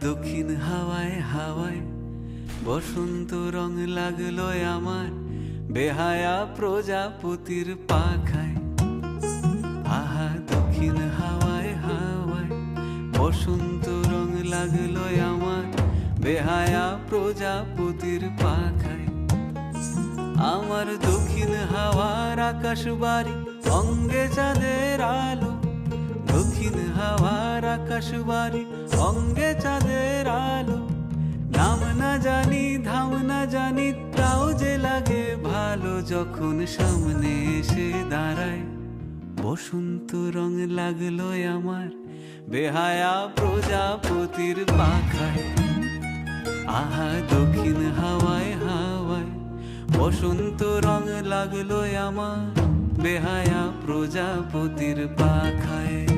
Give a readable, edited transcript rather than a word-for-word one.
দক্ষিণ হাওয়ায় হাওয়ায় বসন্ত রং লাগলো আমার বেহায়া প্রজাপতির পাখায়। আহা দক্ষিণ হাওয়ায় হাওয়ায় বসন্ত রং লাগলো আমার বেহায়া প্রজাপতির পাখায়। আমার দক্ষিণ হাওয়ার আকাশ বাড়ি অঙ্গে চাঁদের আলো, দক্ষিণ হাওয়ার আকাশ বাড়ি অঙ্গে চাঁদের আলো। নাম না জানি ধাম না জানি তাও যে লাগে ভালো যখন সামনে এসে দাঁড়ায়। বসন্ত রং লাগলো আমার বেহায়া প্রজাপতির পাখায়। আহা দক্ষিণ হাওয়ায় হাওয়ায় বসন্ত রং লাগলো আমার বেহায়া প্রজাপতির পাখায়।